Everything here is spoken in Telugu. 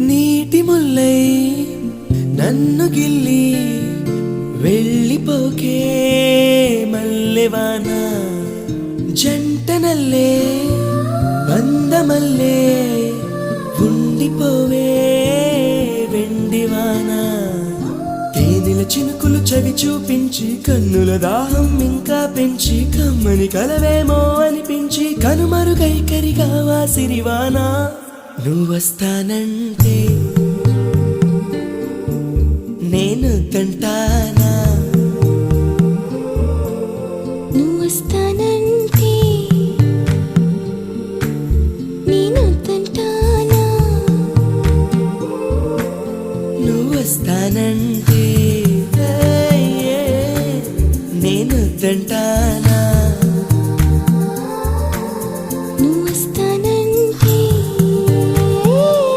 నీటి ముల్లై నన్ను గిల్లి వెళ్ళిపోకే మల్లెవాన జంటనల్లే బందమల్లే ఉండిపోవే వెండివాన తేనెల చినుకులు చవి చూపించి కన్నుల దాహం ఇంకా పెంచి కమ్మని కలవేమో అనిపించి కనుమరుగైకరిగా వాసిరివానా నువ్వొస్తానంటే నేను తంటానా నువ్వొస్తానంటే నేను తంటానా నువ్వొస్తానంటే